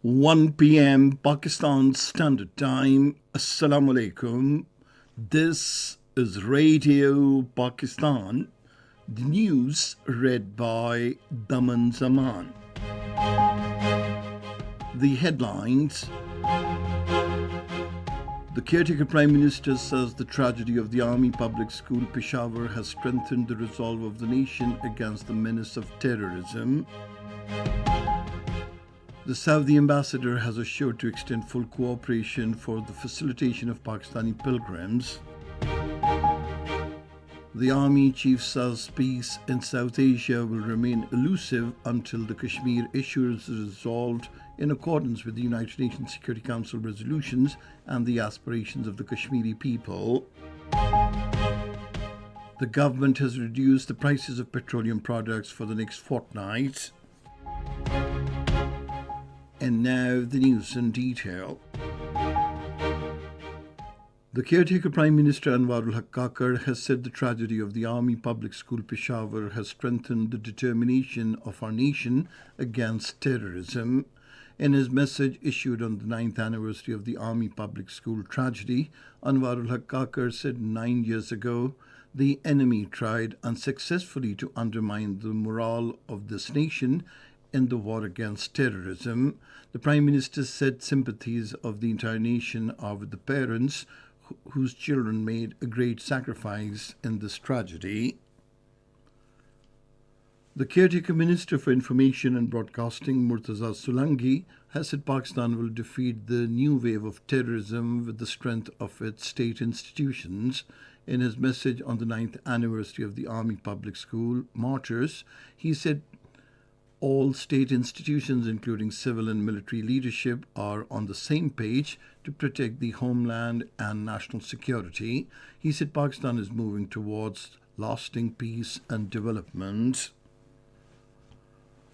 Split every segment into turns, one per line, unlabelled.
1 p.m. Pakistan Standard Time. Assalamu alaikum. This is Radio Pakistan. The news read by Daman Zaman. The headlines. The caretaker Prime Minister says the tragedy of the Army Public School Peshawar has strengthened the resolve of the nation against the menace of terrorism. The Saudi ambassador has assured to extend full cooperation for the facilitation of Pakistani pilgrims. The Army Chief says peace in South Asia will remain elusive until the Kashmir issue is resolved in accordance with the United Nations Security Council resolutions and the aspirations of the Kashmiri people. The government has reduced the prices of petroleum products for the next fortnight. And now the news in detail. The caretaker Prime Minister Anwarul Haq Kakar has said the tragedy of the Army Public School Peshawar has strengthened the determination of our nation against terrorism. In his message issued on the 9th anniversary of the Army Public School tragedy, Anwarul Haq Kakar said 9 years ago, the enemy tried unsuccessfully to undermine the morale of this nation in the war against terrorism. The Prime Minister said sympathies of the entire nation are with the parents whose children made a great sacrifice in this tragedy. The caretaker Minister for Information and Broadcasting, Murtaza Solanki, has said Pakistan will defeat the new wave of terrorism with the strength of its state institutions. In his message on the 9th anniversary of the Army Public School Martyrs, he said all state institutions, including civil and military leadership, are on the same page to protect the homeland and national security. He said Pakistan is moving towards lasting peace and development.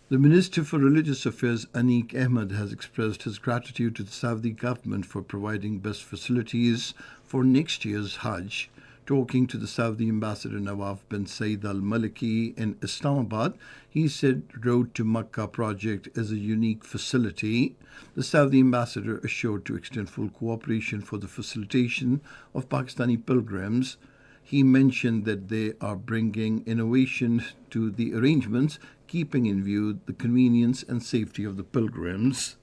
The Minister for Religious Affairs, Aneek Ahmed, has expressed his gratitude to the Saudi government for providing best facilities for next year's Hajj. Talking to the Saudi ambassador Nawaf bin Saeed Al Maliki in Islamabad, he said Road to Makkah project is a unique facility. The Saudi ambassador assured to extend full cooperation for the facilitation of Pakistani pilgrims. He mentioned that they are bringing innovation to the arrangements, keeping in view the convenience and safety of the pilgrims.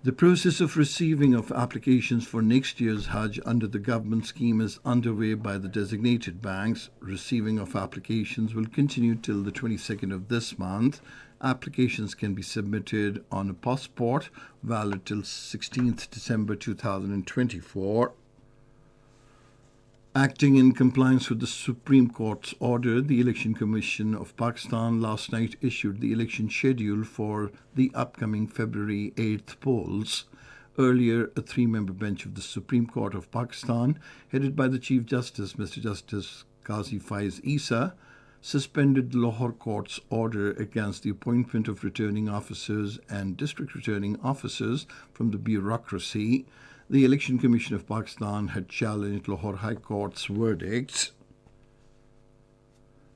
The process of receiving of applications for next year's Hajj under the government scheme is underway by the designated banks. Receiving of applications will continue till the 22nd of this month. Applications can be submitted on a passport valid till 16th December 2024. Acting in compliance with the Supreme Court's order, the Election Commission of Pakistan last night issued the election schedule for the upcoming February 8th polls. Earlier, a three-member bench of the Supreme Court of Pakistan, headed by the Chief Justice, Mr. Justice Qazi Faiz Isa, suspended the Lahore Court's order against the appointment of returning officers and district returning officers from the bureaucracy. The Election Commission of Pakistan had challenged Lahore High Court's verdicts.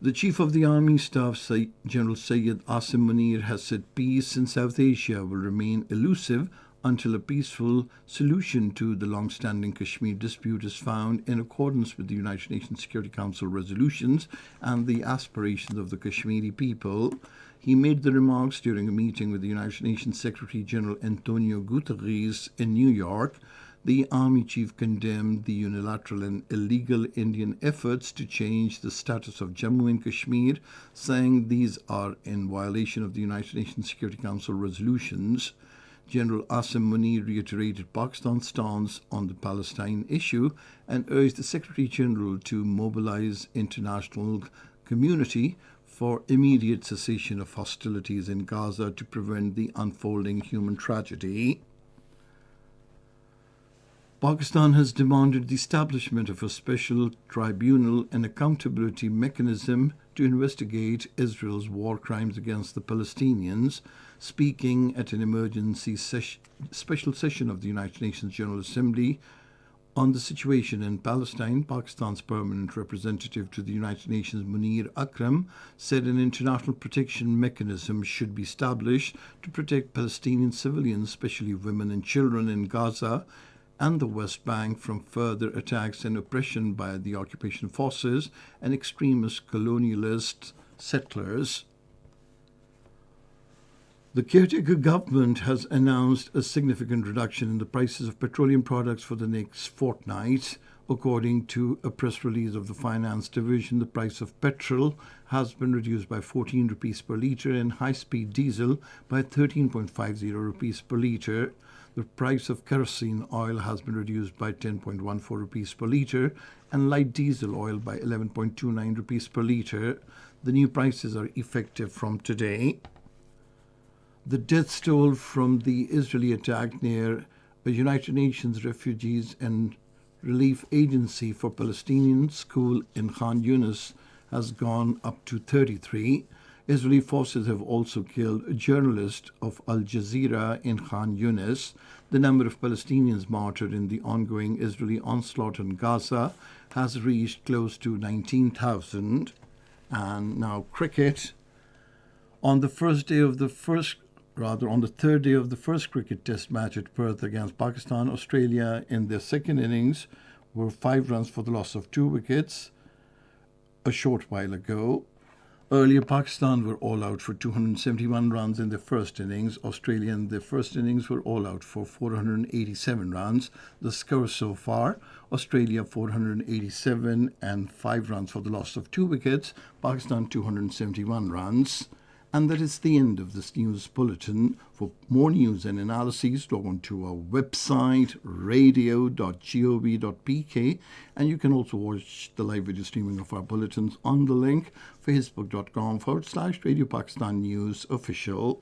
The Chief of the Army Staff, General Syed Asim Munir, has said peace in South Asia will remain elusive until a peaceful solution to the long-standing Kashmir dispute is found in accordance with the United Nations Security Council resolutions and the aspirations of the Kashmiri people. He made the remarks during a meeting with the United Nations Secretary General Antonio Guterres in New York. The Army Chief condemned the unilateral and illegal Indian efforts to change the status of Jammu and Kashmir, saying these are in violation of the United Nations Security Council resolutions. General Asim Munir reiterated Pakistan's stance on the Palestine issue and urged the Secretary General to mobilize international community for immediate cessation of hostilities in Gaza to prevent the unfolding human tragedy. Pakistan has demanded the establishment of a special tribunal and accountability mechanism to investigate Israel's war crimes against the Palestinians. Speaking at an emergency special session of the United Nations General Assembly On the situation in Palestine, Pakistan's permanent representative to the United Nations, Munir Akram, said an international protection mechanism should be established to protect Palestinian civilians, especially women and children in Gaza and the West Bank, from further attacks and oppression by the occupation forces and extremist colonialist settlers. The caretaker government has announced a significant reduction in the prices of petroleum products for the next fortnight. According to a press release of the Finance Division, the price of petrol has been reduced by 14 rupees per litre and high-speed diesel by 13.50 rupees per litre. The price of kerosene oil has been reduced by 10.14 rupees per litre and light diesel oil by 11.29 rupees per litre. The new prices are effective from today. The death toll from the Israeli attack near a United Nations Refugees and Relief Agency for Palestinian school in Khan Yunis has gone up to 33. Israeli forces have also killed a journalist of Al Jazeera in Khan Yunis. The number of Palestinians martyred in the ongoing Israeli onslaught on Gaza has reached close to 19,000. And now cricket. On the third day of the first cricket test match at Perth against Pakistan, Australia in their second innings were 5 runs for the loss of 2 wickets a short while ago. Earlier, Pakistan were all out for 271 runs in their first innings. Australia in their first innings were all out for 487 runs. The score so far, Australia 487 and 5 runs for the loss of 2 wickets. Pakistan 271 runs. And that is the end of this news bulletin. For more news and analyses, log on to our website, radio.gov.pk, and you can also watch the live video streaming of our bulletins on the link facebook.com/Radio Pakistan News Official.